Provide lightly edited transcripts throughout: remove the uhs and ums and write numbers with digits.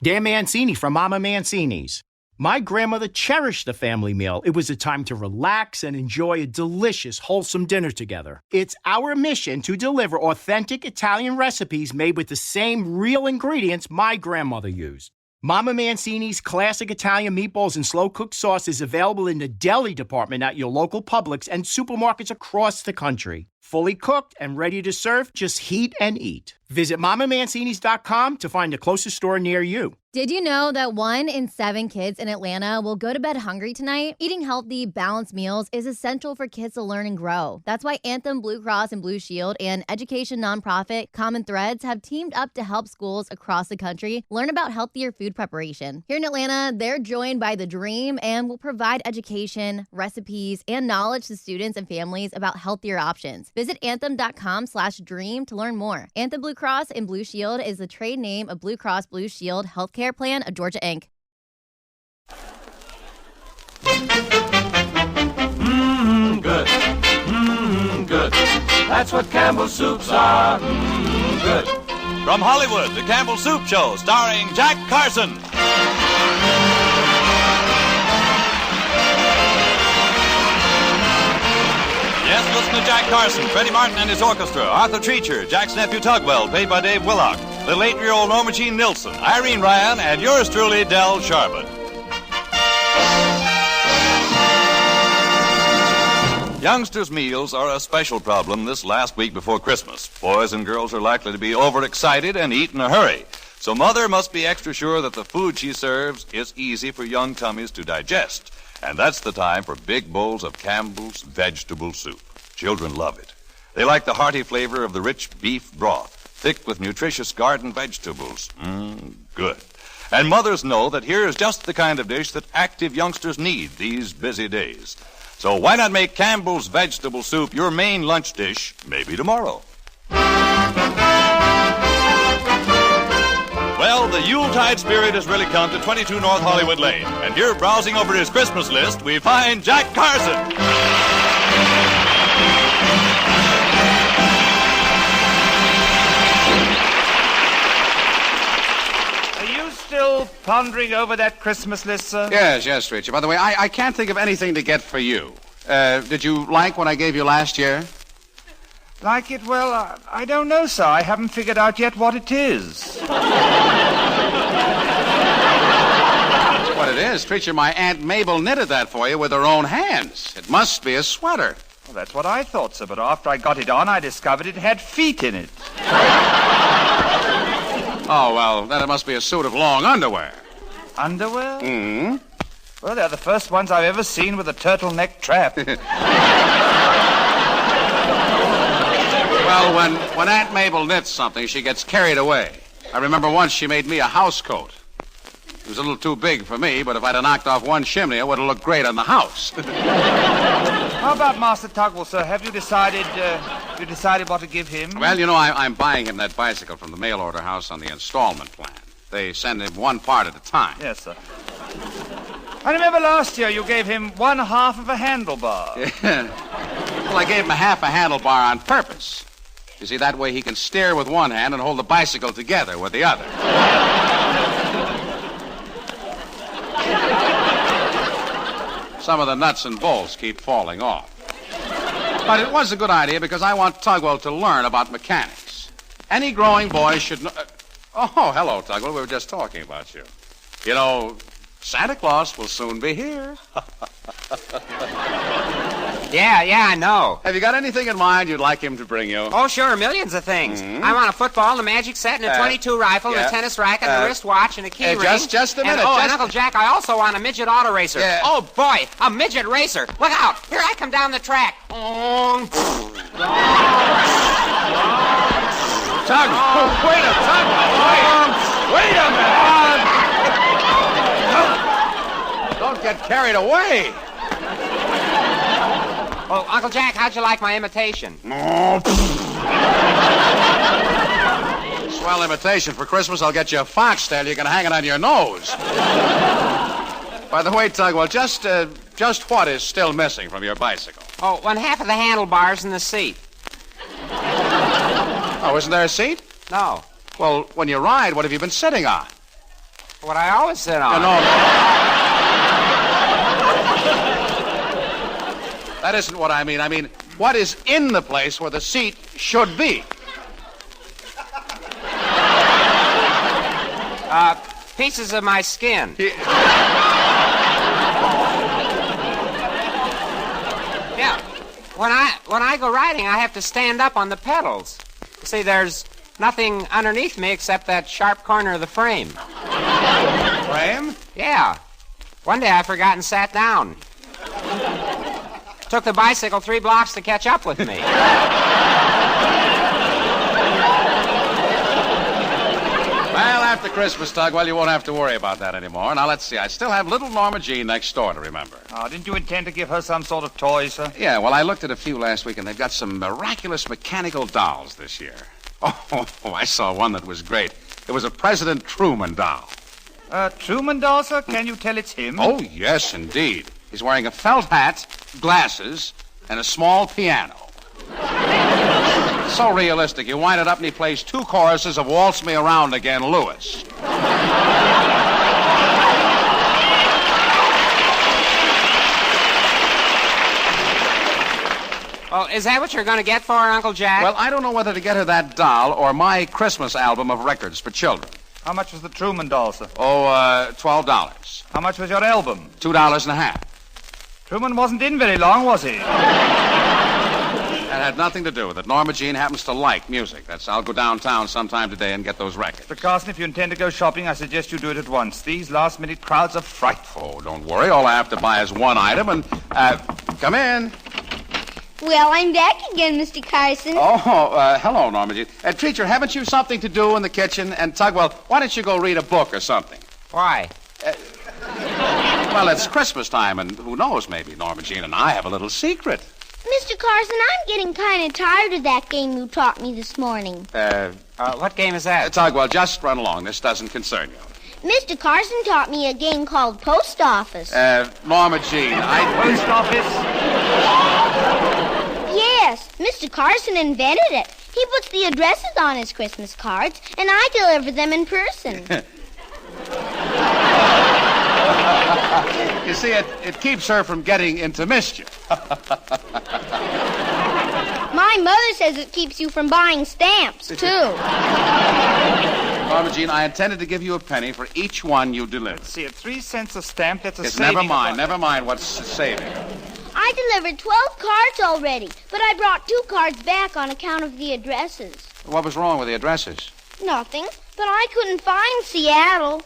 Dan Mancini from Mama Mancini's. My grandmother cherished the family meal. It was a time to relax and enjoy a delicious, wholesome dinner together. It's our mission to deliver authentic Italian recipes made with the same real ingredients my grandmother used. Mama Mancini's classic Italian meatballs and slow-cooked sauce is available in the deli department at your local Publix and supermarkets across the country. Fully cooked and ready to serve, just heat and eat. Visit MamaMancini's.com to find the closest store near you. Did you know that 1 in 7 kids in Atlanta will go to bed hungry tonight? Eating healthy, balanced meals is essential for kids to learn and grow. That's why Anthem Blue Cross and Blue Shield and education nonprofit Common Threads have teamed up to help schools across the country learn about healthier food preparation. Here in Atlanta, they're joined by The Dream and will provide education, recipes, and knowledge to students and families about healthier options. Visit anthem.com/dream to learn more. Anthem Blue Cross and Blue Shield is the trade name of Blue Cross Blue Shield Healthcare Plan of Georgia, Inc. Mmm, good. Mmm, good. That's what Campbell's soups are. Mmm, good. From Hollywood, the Campbell Soup Show, starring Jack Carson. Yes, listen to Jack Carson, Freddie Martin and his orchestra, Arthur Treacher, Jack's nephew Tugwell, played by Dave Willock, little 8-year-old Norma Jean Nilsson, Irene Ryan, and yours truly, Del Sharbutt. Youngsters' meals are a special problem this last week before Christmas. Boys and girls are likely to be overexcited and eat in a hurry. So Mother must be extra sure that the food she serves is easy for young tummies to digest. And that's the time for big bowls of Campbell's vegetable soup. Children love it. They like the hearty flavor of the rich beef broth, thick with nutritious garden vegetables. Good. And mothers know that here is just the kind of dish that active youngsters need these busy days. So why not make Campbell's vegetable soup your main lunch dish, maybe tomorrow? Well, the Yuletide spirit has really come to 22 North Hollywood Lane. And here, browsing over his Christmas list, we find Jack Carson. Are you still pondering over that Christmas list, sir? Yes, Richard. By the way, I can't think of anything to get for you. Did you like what I gave you last year? Like it? Well, I don't know, sir. I haven't figured out yet what it is. What it is? Treacher, my Aunt Mabel knitted that for you with her own hands. It must be a sweater. Well, that's what I thought, sir, but after I got it on, I discovered it had feet in it. Oh, well, then it must be a suit of long underwear. Underwear? Mm-hmm. Well, they're the first ones I've ever seen with a turtleneck trap. Well, when Aunt Mabel knits something, she gets carried away. I remember once she made me a house coat. It was a little too big for me, but if I'd have knocked off one chimney, it would have looked great on the house. How about Master Tugwell, sir? Have you decided what to give him? Well, you know, I'm buying him that bicycle from the mail order house on the installment plan. They send him one part at a time. Yes, sir. I remember last year you gave him 1/2 of a handlebar. Yeah. Well, I gave him a half a handlebar on purpose. You see, that way he can steer with one hand and hold the bicycle together with the other. Some of the nuts and bolts keep falling off. But it was a good idea because I want Tugwell to learn about mechanics. Any growing boy should know... Oh, hello, Tugwell. We were just talking about you. You know, Santa Claus will soon be here. Yeah, I know. Have you got anything in mind you'd like him to bring you? Oh, sure, millions of things. Mm-hmm. I want a football, and a magic set, and a .22 rifle, and a tennis racket, and a wristwatch, and a key ring. Just a minute. And Uncle Jack, I also want a midget auto racer. Yeah. Oh, boy, a midget racer. Look out. Here I come down the track. Tugwell, wait a minute. Don't get carried away. Oh, Uncle Jack, how'd you like my imitation? Swell imitation. For Christmas, I'll get you a foxtail. You can hang it on your nose. By the way, Tugwell, just what is still missing from your bicycle? Oh, 1/2 of the handlebars in the seat. Oh, isn't there a seat? No. Well, when you ride, what have you been sitting on? What I always sit on. No. That isn't what I mean. I mean, what is in the place where the seat should be? Pieces of my skin. Yeah. When I go riding, I have to stand up on the pedals. You see, there's nothing underneath me except that sharp corner of the frame. Frame? Yeah. One day I forgot and sat down. Took the bicycle 3 blocks to catch up with me. Well, after Christmas, Tugwell, you won't have to worry about that anymore. Now, let's see. I still have little Norma Jean next door to remember. Oh, didn't you intend to give her some sort of toy, sir? Yeah, well, I looked at a few last week, and they've got some miraculous mechanical dolls this year. Oh, I saw one that was great. It was a President Truman doll. Truman doll, sir? Can you tell it's him? Oh, yes, indeed. He's wearing a felt hat, glasses, and a small piano. So realistic. You wind it up and he plays 2 choruses of Waltz Me Around Again, Lewis. Well, is that what you're going to get for her, Uncle Jack? Well, I don't know whether to get her that doll or my Christmas album of records for children. How much was the Truman doll, sir? Oh, $12. How much was your album? $2.50. Truman wasn't in very long, was he? That had nothing to do with it. Norma Jean happens to like music. I'll go downtown sometime today and get those records. Mr. Carson, if you intend to go shopping, I suggest you do it at once. These last-minute crowds are frightful. Oh, don't worry. All I have to buy is one item and, come in. Well, I'm back again, Mr. Carson. Oh, hello, Norma Jean. Treacher, haven't you something to do in the kitchen? And Tugwell, why don't you go read a book or something? Why? Well, it's Christmas time, and who knows, maybe Norma Jean and I have a little secret. Mr. Carson, I'm getting kind of tired of that game you taught me this morning. What game is that? Tugwell, just run along. This doesn't concern you. Mr. Carson taught me a game called Post Office. Norma Jean, Post office? Yes, Mr. Carson invented it. He puts the addresses on his Christmas cards, and I deliver them in person. You see, it keeps her from getting into mischief. My mother says it keeps you from buying stamps, too. Norma Jean, I intended to give you a penny for each one you deliver. See, at 3 cents a stamp, that's a Yes, saving. never mind what's saving. I delivered 12 cards already, but I brought 2 cards back on account of the addresses. What was wrong with the addresses? Nothing, but I couldn't find Seattle.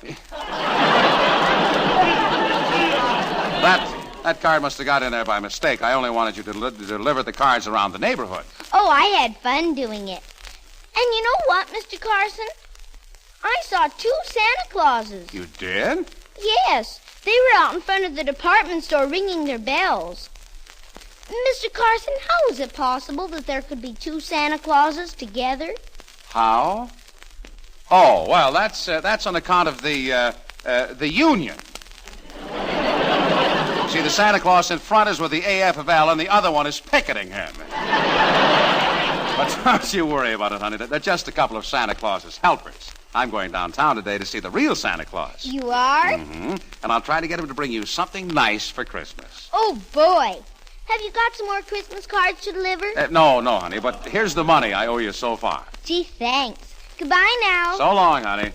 That card must have got in there by mistake. I only wanted you to deliver the cards around the neighborhood. Oh, I had fun doing it. And you know what, Mr. Carson? I saw 2 Santa Clauses. You did? Yes, they were out in front of the department store ringing their bells. Mr. Carson, how is it possible that there could be 2 Santa Clauses together? How? Oh, well, that's on account of the union. See, the Santa Claus in front is with the AFL, and the other one is picketing him. But don't you worry about it, honey. They're just a couple of Santa Claus's helpers. I'm going downtown today to see the real Santa Claus. You are? Mm-hmm. And I'll try to get him to bring you something nice for Christmas. Oh, boy. Have you got some more Christmas cards to deliver? No, honey, but here's the money I owe you so far. Gee, thanks. Goodbye now. So long, honey.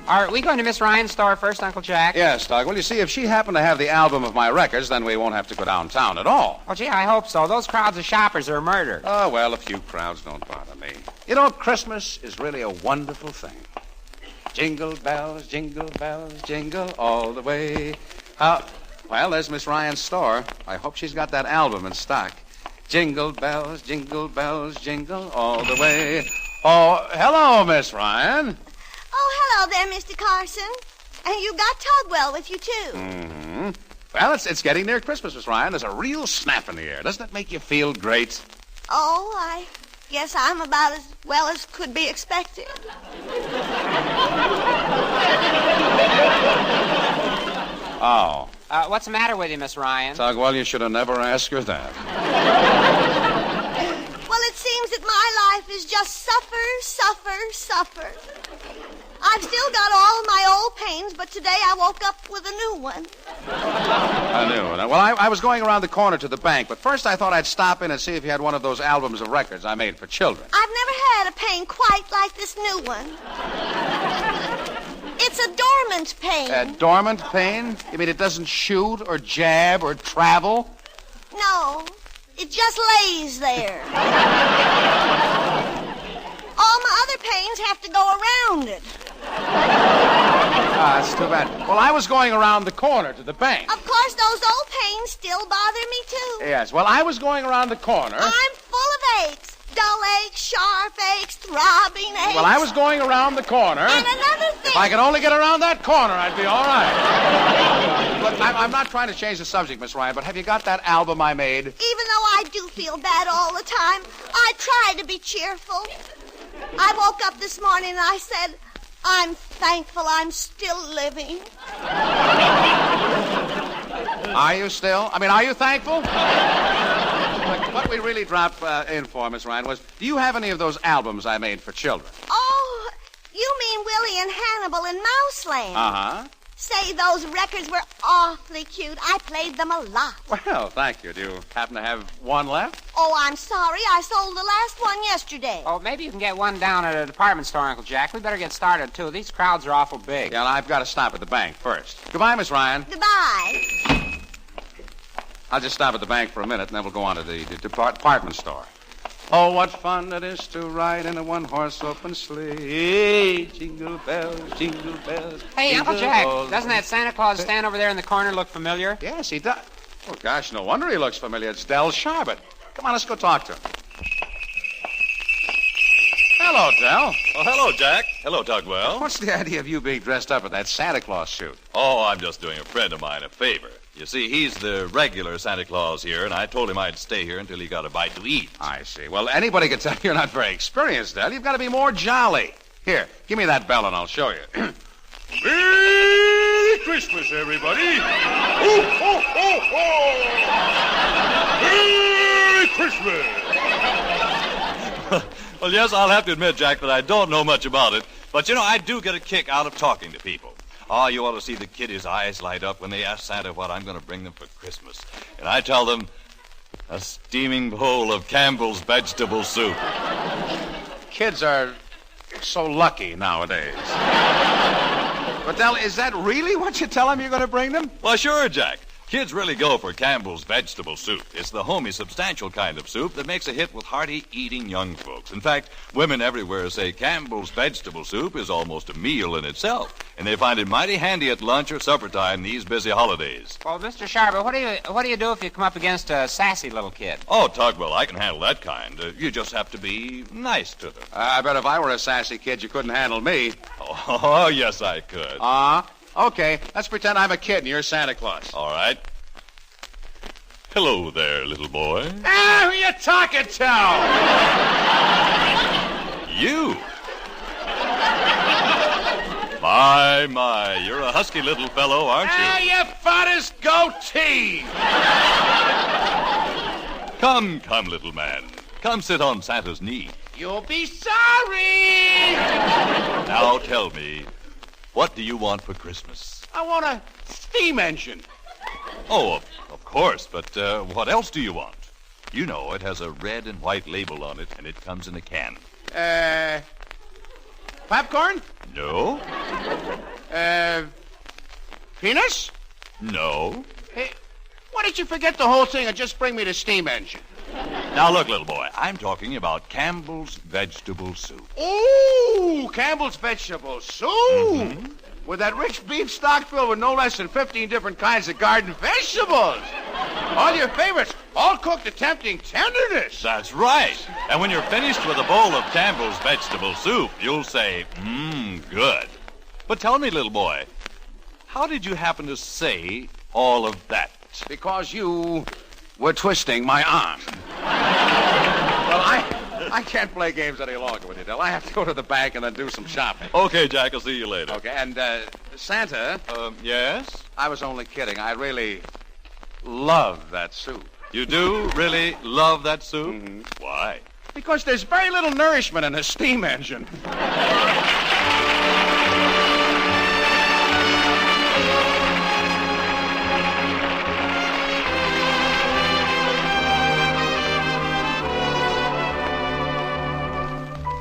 Are we going to Miss Ryan's store first, Uncle Jack? Yes, Doug. Well, you see, if she happened to have the album of my records, then we won't have to go downtown at all. Oh, gee, I hope so. Those crowds of shoppers are murder. Oh, well, a few crowds don't bother me. You know, Christmas is really a wonderful thing. Jingle bells, jingle all the way. Well, there's Miss Ryan's store. I hope she's got that album in stock. Jingle bells, jingle all the way. Oh, hello, Miss Ryan. Oh, hello there, Mr. Carson. And you got Tugwell with you, too. Mm-hmm. Well, it's getting near Christmas, Miss Ryan. There's a real snap in the air. Doesn't it make you feel great? Oh, I guess I'm about as well as could be expected. Oh. What's the matter with you, Miss Ryan? Tugwell, you should have never asked her that. Well, it seems seems that my life is just suffer, suffer, suffer. I've still got all my old pains, but today I woke up with a new one. A new one. Well, I was going around the corner to the bank, but first I thought I'd stop in and see if you had one of those albums of records I made for children. I've never had a pain quite like this new one. It's a dormant pain. A dormant pain? You mean it doesn't shoot or jab or travel? No, it just lays there. All my other pains have to go around it. That's too bad. Well, I was going around the corner to the bank. Of course, those old pains still bother me, too. Yes, well, I was going around the corner. I'm full of aches. Dull aches, sharp aches, throbbing aches. Well, I was going around the corner. And another thing. If I could only get around that corner, I'd be all right. Look, I'm not trying to change the subject, Miss Ryan, but have you got that album I made? Even though I do feel bad all the time, I try to be cheerful. I woke up this morning and I said, I'm thankful I'm still living. Are you still? Are you thankful? Look, what we really dropped in for, Miss Ryan, was, do you have any of those albums I made for children? Oh, you mean Willie and Hannibal and Mouseland? Uh-huh. Say, those records were awfully cute. I played them a lot. Well, thank you. Do you happen to have one left? Oh, I'm sorry. I sold the last one yesterday. Oh, maybe you can get one down at a department store, Uncle Jack. We better get started, too. These crowds are awful big. Yeah, and I've got to stop at the bank first. Goodbye, Miss Ryan. Goodbye. I'll just stop at the bank for a minute, and then we'll go on to the department store. Oh, what fun it is to ride in a one-horse open sleigh. Jingle bells, jingle bells. Hey, jingle Uncle Jack, bells. doesn't that Santa Claus stand over there in the corner look familiar? Yes, he does. Oh, gosh, no wonder he looks familiar. It's Del Sharbutt. Come on, let's go talk to him. Hello, Del. Oh, hello, Jack. Hello, Tugwell. What's the idea of you being dressed up in that Santa Claus suit? Oh, I'm just doing a friend of mine a favor. You see, he's the regular Santa Claus here, and I told him I'd stay here until he got a bite to eat. I see. Well, anybody can tell you're not very experienced, Del. You've got to be more jolly. Here, give me that bell and I'll show you. Merry Christmas, everybody. Ho, ho, ho, ho. Merry Christmas. Well, yes, I'll have to admit, Jack, that I don't know much about it. But, I do get a kick out of talking to people. Oh, you ought to see the kiddies' eyes light up when they ask Santa what I'm going to bring them for Christmas. And I tell them, a steaming bowl of Campbell's vegetable soup. Kids are so lucky nowadays. But, Del, is that really what you tell them you're going to bring them? Well, sure, Jack. Kids really go for Campbell's vegetable soup. It's the homey, substantial kind of soup that makes a hit with hearty, eating young folks. In fact, women everywhere say Campbell's vegetable soup is almost a meal in itself, and they find it mighty handy at lunch or supper time these busy holidays. Well, Mr. Sharper, what do you do if you come up against a sassy little kid? Oh, Tugwell, I can handle that kind. You just have to be nice to them. I bet if I were a sassy kid, you couldn't handle me. Oh, yes, I could. Okay, let's pretend I'm a kid and you're Santa Claus. All right. Hello there, little boy. Ah, who you talking to? You. My, you're a husky little fellow, aren't you? Ah, you fattest goatee. Come, little man. Come sit on Santa's knee. You'll be sorry. Now tell me, what do you want for Christmas? I want a steam engine. Oh, of course, but what else do you want? You know, it has a red and white label on it, and it comes in a can. Popcorn? No. Peanuts? No. Hey, why did you forget the whole thing and just bring me the steam engine? Now, look, little boy, I'm talking about Campbell's vegetable soup. Ooh, Campbell's vegetable soup. Mm-hmm. With that rich beef stock filled with no less than 15 different kinds of garden vegetables. All your favorites, all cooked to tempting tenderness. That's right. And when you're finished with a bowl of Campbell's vegetable soup, you'll say, good. But tell me, little boy, how did you happen to say all of that? Because you were twisting my arm. Well, I can't play games any longer with you, Del. I have to go to the bank and then do some shopping. Okay, Jack, I'll see you later. Okay, and, Santa... yes? I was only kidding. I really love that soup. You do really love that soup? Mm-hmm. Why? Because there's very little nourishment in a steam engine.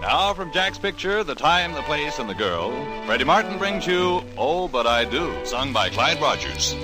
Now from Jack's picture, The Time, the Place, and the Girl, Freddie Martin brings you Oh, But I Do, sung by Clyde Rogers.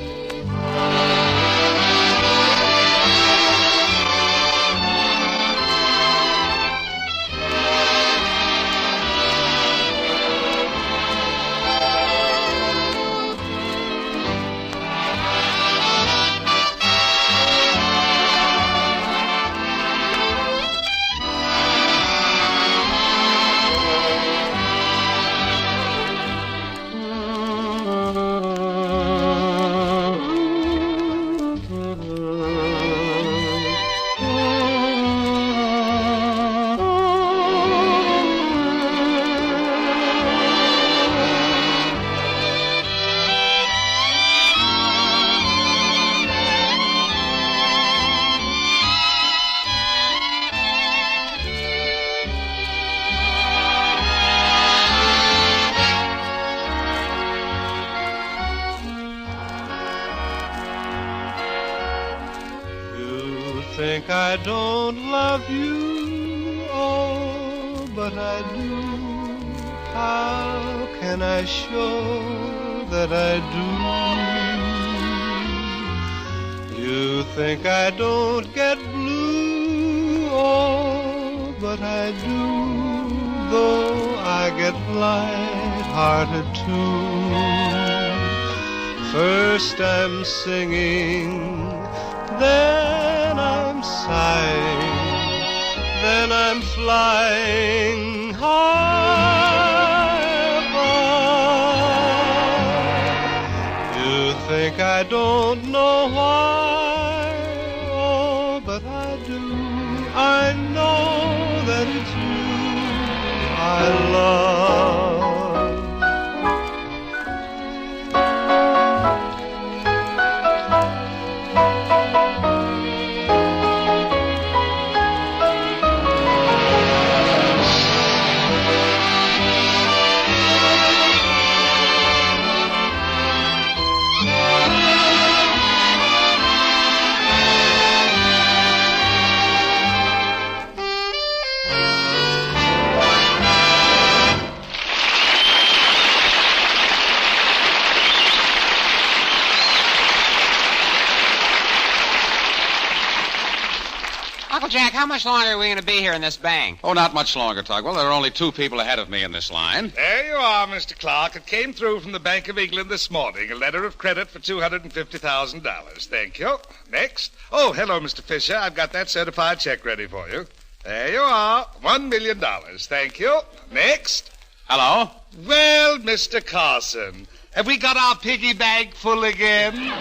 Think I don't love you, oh, but I do. How can I show that I do? You think I don't get blue, oh, but I do. Though I get light-hearted too. First I'm singing, then I'm sighing, then I'm flying high above. You think I don't know why, oh, but I do. I know that it's you I love. Uncle Jack, how much longer are we going to be here in this bank? Oh, not much longer, Tugwell. There are only 2 people ahead of me in this line. There you are, Mr. Clark. It came through from the Bank of England this morning. A letter of credit for $250,000. Thank you. Next. Oh, hello, Mr. Fisher. I've got that certified check ready for you. There you are. $1 million. Thank you. Next. Hello? Well, Mr. Carson, have we got our piggy bank full again?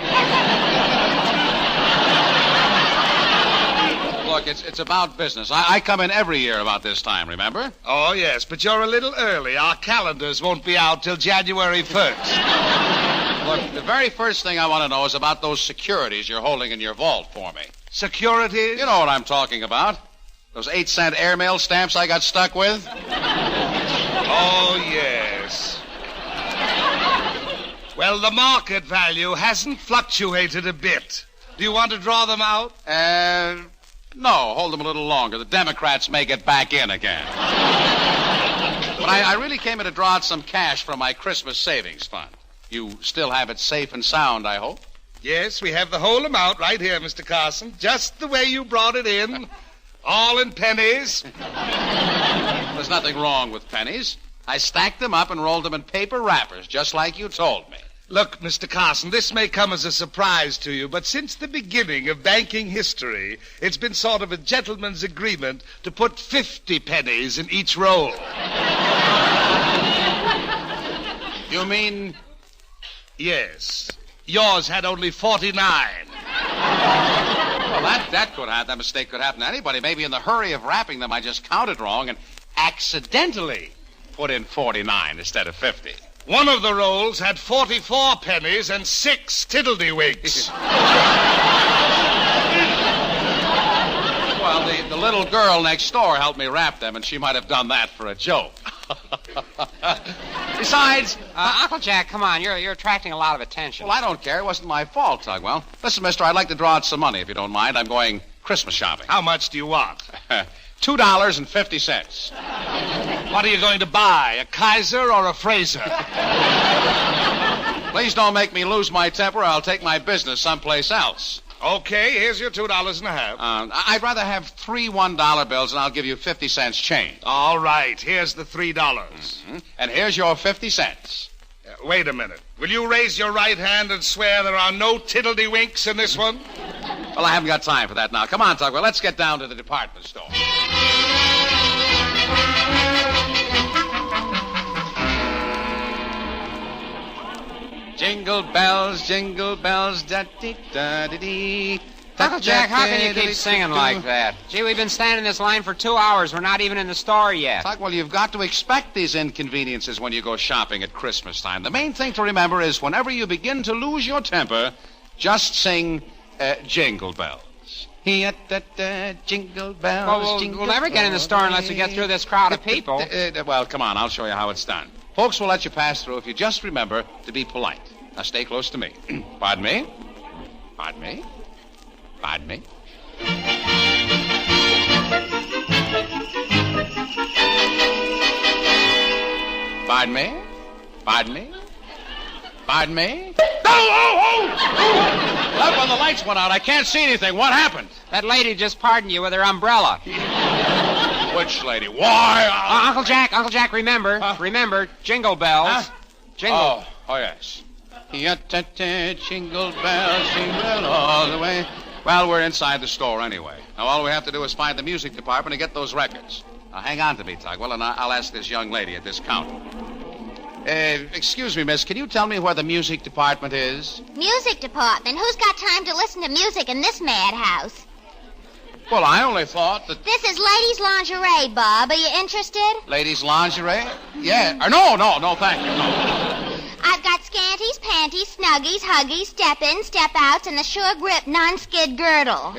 Look, it's about business. I come in every year about this time, remember? Oh, yes, but you're a little early. Our calendars won't be out till January 1st. Look, the very first thing I want to know is about those securities you're holding in your vault for me. Securities? You know what I'm talking about. Those 8-cent airmail stamps I got stuck with. Oh, yes. Well, the market value hasn't fluctuated a bit. Do you want to draw them out? No, hold them a little longer. The Democrats may get back in again. But I really came in to draw out some cash from my Christmas savings fund. You still have it safe and sound, I hope? Yes, we have the whole amount right here, Mr. Carson. Just the way you brought it in. All in pennies. There's nothing wrong with pennies. I stacked them up and rolled them in paper wrappers, just like you told me. Look, Mr. Carson, this may come as a surprise to you, but since the beginning of banking history, it's been sort of a gentleman's agreement to put 50 pennies in each roll. You mean? Yes. Yours had only 49. Well, that mistake could happen to anybody. Maybe in the hurry of wrapping them, I just counted wrong and accidentally put in 49 instead of 50. One of the rolls had 44 pennies and 6 tiddledywigs. Well, the little girl next door helped me wrap them, and she might have done that for a joke. Besides... Uncle Jack, come on. You're attracting a lot of attention. Well, I don't care. It wasn't my fault, Tugwell. Listen, mister, I'd like to draw out some money, if you don't mind. I'm going Christmas shopping. How much do you want? $2.50. What are you going to buy, a Kaiser or a Fraser? Please don't make me lose my temper, or I'll take my business someplace else. Okay, here's your $2.50. I'd rather have 3 $1 bills, and I'll give you 50 cents change. All right, here's the $3. Mm-hmm. And here's your 50 cents. Wait a minute. Will you raise your right hand and swear there are no tiddledywinks in this one? Well, I haven't got time for that now. Come on, Tugwell, let's get down to the department store. Jingle bells, da-dee-da-dee-dee. Uncle Jack, how can you keep singing like that? Gee, we've been standing in this line for 2 hours. We're not even in the store yet. Tugwell, you've got to expect these inconveniences when you go shopping at Christmas time. The main thing to remember is whenever you begin to lose your temper, just sing Jingle Bells. Jingle bells, We'll never get in the store unless we get through this crowd of people. Well, come on, I'll show you how it's done. Folks will let you pass through if you just remember to be polite. Now, stay close to me. Pardon me? Pardon me? Pardon me? Pardon me? Pardon me? Pardon me? Oh! Up when the lights went out. I can't see anything. What happened? That lady just pardoned you with her umbrella. Which lady? Why? Uncle Jack, remember. Remember, Jingle Bells. Jingle. Oh, yes. Jingle bells, jingle all the way. Well, we're inside the store anyway. Now, all we have to do is find the music department and get those records. Now, hang on to me, Tugwell, and I'll ask this young lady at this counter. Excuse me, miss, can you tell me where the music department is? Music department? Who's got time to listen to music in this madhouse? Well, I only thought that... This is ladies' lingerie, Bob. Are you interested? Ladies' lingerie? Yeah. No, thank you. No. I've got scanties, panties, snuggies, huggies, step-ins, step-outs, and the sure grip non-skid girdle.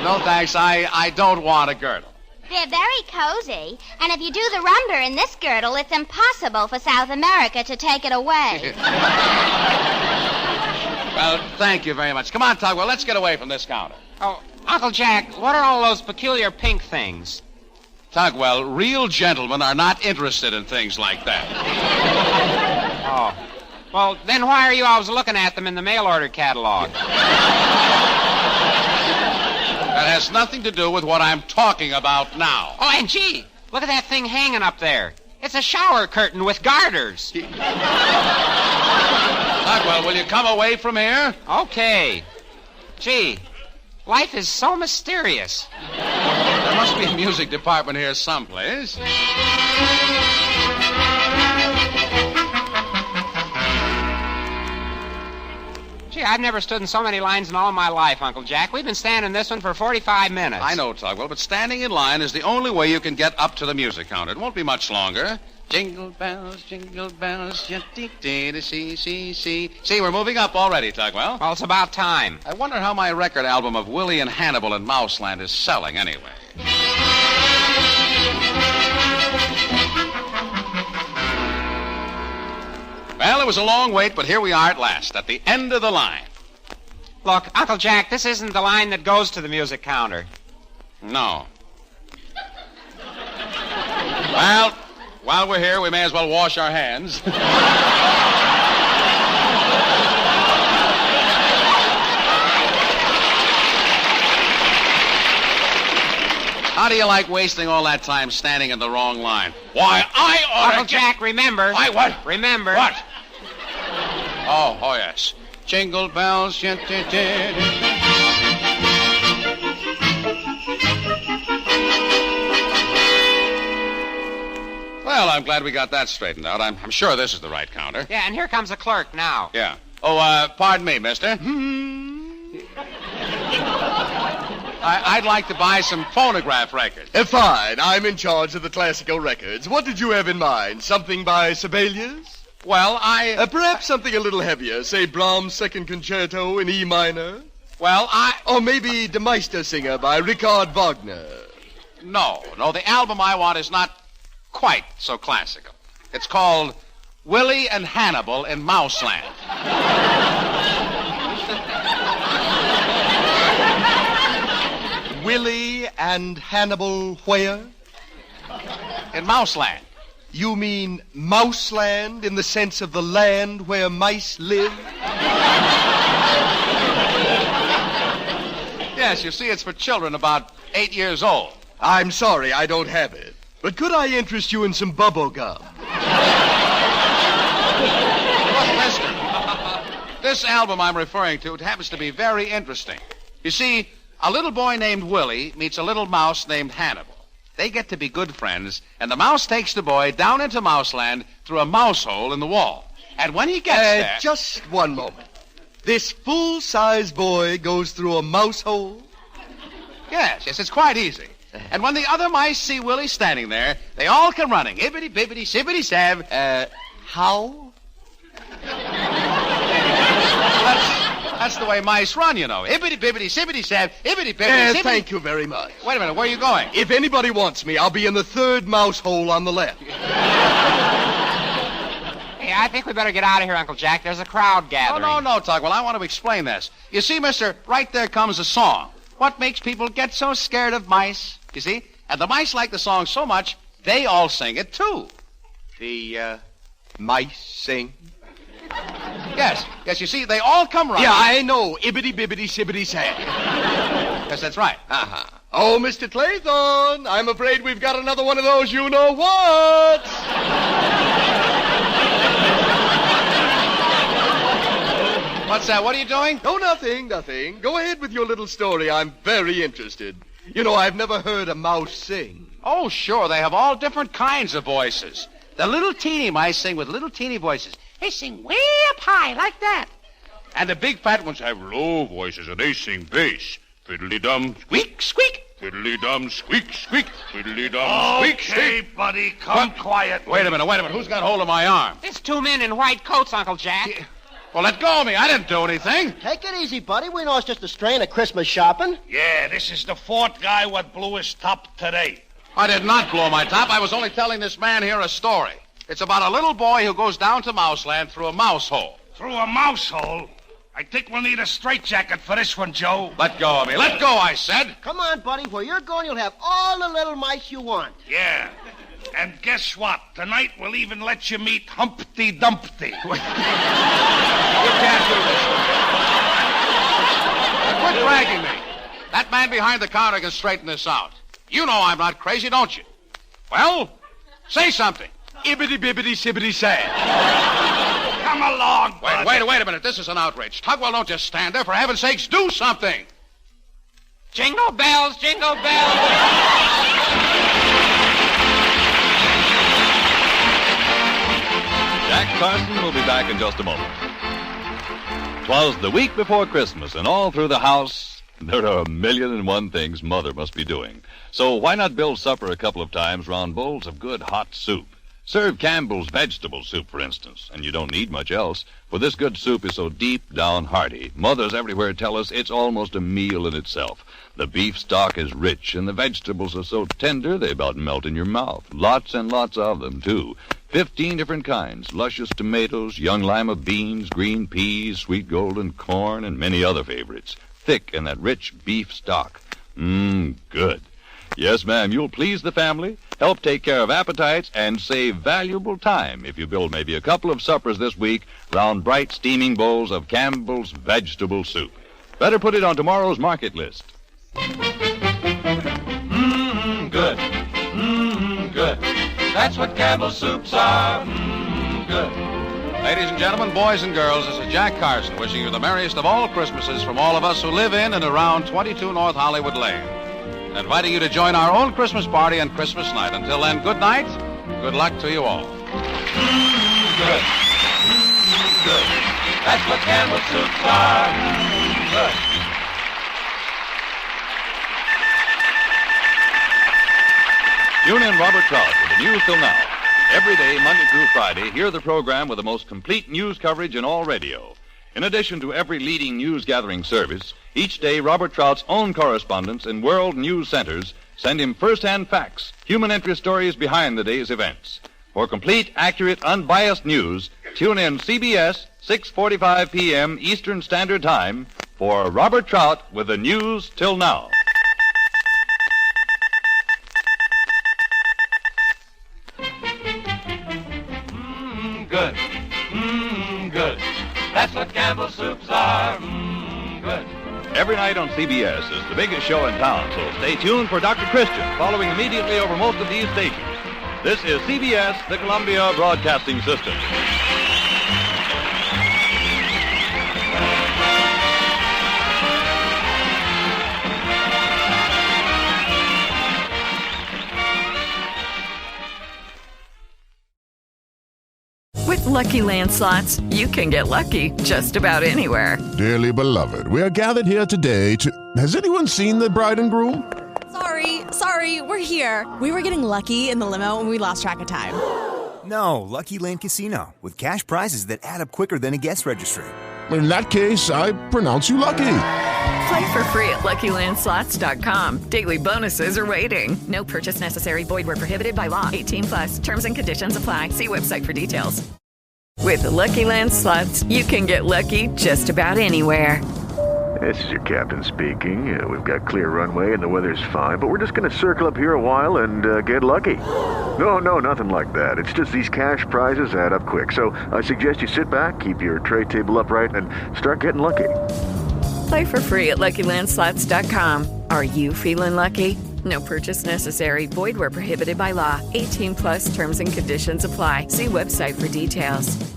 No, thanks. I don't want a girdle. They're very cozy, and if you do the rumba in this girdle, it's impossible for South America to take it away. Well, thank you very much. Come on, Tugwell, let's get away from this counter. Oh, Uncle Jack, what are all those peculiar pink things? Tugwell, real gentlemen are not interested in things like that. Oh. Well, then why are you always looking at them in the mail order catalog? That has nothing to do with what I'm talking about now. Oh, and gee, look at that thing hanging up there. It's a shower curtain with garters. Tugwell, will you come away from here? Okay. Gee, life is so mysterious. There must be a music department here someplace. Gee, I've never stood in so many lines in all of my life, Uncle Jack. We've been standing in this one for 45 minutes. I know, Tugwell, but standing in line is the only way you can get up to the music counter. It won't be much longer. Jingle bells, see, we're moving up already, Tugwell. Well, it's about time. I wonder how my record album of Willie and Hannibal in Mouseland is selling anyway. Well, it was a long wait, but here we are at last, at the end of the line. Look, Uncle Jack, this isn't the line that goes to the music counter. No. Well, while we're here, we may as well wash our hands. How do you like wasting all that time standing in the wrong line? Why, I ought to... Uncle Jack, remember. I what? Remember. What? Oh, yes. Jingle bells. Well, I'm glad we got that straightened out. I'm sure this is the right counter. Yeah, and here comes the clerk now. Yeah. Oh, pardon me, mister. I'd like to buy some phonograph records. Fine. I'm in charge of the classical records. What did you have in mind? Something by Sibelius? Well, Perhaps something a little heavier. Say Brahms' Second Concerto in E minor. Well, Or maybe Der Meistersinger by Richard Wagner. No, the album I want is not quite so classical. It's called Willie and Hannibal in Mouseland. Willie and Hannibal where? In Mouseland. You mean Mouseland in the sense of the land where mice live? Yes, you see, it's for children about 8 years old. I'm sorry, I don't have it. But could I interest you in some bubble gum? Look, mister, this album I'm referring to, it happens to be very interesting. You see, a little boy named Willie meets a little mouse named Hannibal. They get to be good friends, and the mouse takes the boy down into Mouseland through a mouse hole in the wall. And when he gets there... Just one moment. This full-size boy goes through a mouse hole? Yes, it's quite easy. And when the other mice see Willie standing there, they all come running. Ibbity-bibbity, sibbity-sab. How? That's the way mice run, you know. Ibbity-bibbity, sibbity-sab, ibbity-bibbity, sibbity... Thank you very much. Wait a minute, where are you going? If anybody wants me, I'll be in the third mouse hole on the left. Hey, I think we better get out of here, Uncle Jack. There's a crowd gathering. No, Tugwell. I want to explain this. You see, mister, right there comes a song. What makes people get so scared of mice? You see? And the mice like the song so much, they all sing it, too. The, mice sing? Yes, you see, they all come running. Yeah, I know. Ibbity-bibbity, sibbity-sad. Yes, that's right. Uh-huh. Oh, Mr. Claythorne, I'm afraid we've got another one of those you-know-whats. What's that? What are you doing? Oh, nothing. Go ahead with your little story. I'm very interested. You know, I've never heard a mouse sing. Oh, sure. They have all different kinds of voices. The little teeny mice sing with little teeny voices. They sing way up high like that. And the big fat ones have low voices, and they sing bass. Fiddly-dum, squeak, squeak. Fiddly-dum, squeak, squeak. Fiddly-dum, squeak, squeak. Okay, buddy, come quiet. Wait a minute. Who's got hold of my arm? It's two men in white coats, Uncle Jack. Well, let go of me. I didn't do anything. Take it easy, buddy. We know it's just a strain of Christmas shopping. Yeah, this is the fourth guy what blew his top today. I did not blow my top. I was only telling this man here a story. It's about a little boy who goes down to Mouseland through a mouse hole. Through a mouse hole? I think we'll need a straitjacket for this one, Joe. Let go of me. Let go, I said. Come on, buddy. Where you're going, you'll have all the little mice you want. Yeah. And guess what? Tonight we'll even let you meet Humpty Dumpty. You can't do this. Now, quit dragging me. That man behind the counter can straighten this out. You know I'm not crazy, don't you? Well, say something. Ibbity-bibbity, sibbity-sad. Come along, bud. Wait a minute. This is an outrage. Tugwell, don't just stand there. For heaven's sakes, do something. Jingle bells, jingle bells. Jack Carson will be back in just a moment. 'Twas the week before Christmas, and all through the house, there are 1,000,001 things Mother must be doing. So why not build supper a couple of times round bowls of good hot soup? Serve Campbell's vegetable soup, for instance, and you don't need much else, for this good soup is so deep down hearty. Mothers everywhere tell us it's almost a meal in itself. The beef stock is rich, and the vegetables are so tender they about melt in your mouth. Lots and lots of them, too. 15 different kinds: luscious tomatoes, young lima beans, green peas, sweet golden corn, and many other favorites. Thick in that rich beef stock. Good. Yes, ma'am, you'll please the family, help take care of appetites, and save valuable time if you build maybe a couple of suppers this week round bright, steaming bowls of Campbell's vegetable soup. Better put it on tomorrow's market list. Good. Good. That's what Campbell's soups are. Good. Ladies and gentlemen, boys and girls, this is Jack Carson wishing you the merriest of all Christmases from all of us who live in and around 22 North Hollywood Lane. And inviting you to join our own Christmas party on Christmas night. Until then, good night. Good luck to you all. Good. Good. That's what Campbell's soups are. Good. Tune in Robert Trout for the news till now. Every day, Monday through Friday, hear the program with the most complete news coverage in all radio. In addition to every leading news-gathering service, each day Robert Trout's own correspondents in world news centers send him first-hand facts, human interest stories behind the day's events. For complete, accurate, unbiased news, tune in CBS, 6:45 p.m. Eastern Standard Time for Robert Trout with the news till now. Good. Good. That's what Campbell's soups are. Good. Every night on CBS is the biggest show in town, so stay tuned for Dr. Christian, following immediately over most of these stations. This is CBS, the Columbia Broadcasting System. With Lucky Land Slots, you can get lucky just about anywhere. Dearly beloved, we are gathered here today to... Has anyone seen the bride and groom? Sorry, we're here. We were getting lucky in the limo and we lost track of time. No, Lucky Land Casino, with cash prizes that add up quicker than a guest registry. In that case, I pronounce you lucky. Play for free at LuckyLandSlots.com. Daily bonuses are waiting. No purchase necessary. Void where prohibited by law. 18+. Terms and conditions apply. See website for details. With Lucky Land Slots, you can get lucky just about anywhere. This is your captain speaking. We've got clear runway and the weather's fine, but we're just going to circle up here a while and get lucky. No, nothing like that. It's just these cash prizes add up quick. So I suggest you sit back, keep your tray table upright, and start getting lucky. Play for free at LuckyLandSlots.com. Are you feeling lucky? No purchase necessary. Void where prohibited by law. 18+ terms and conditions apply. See website for details.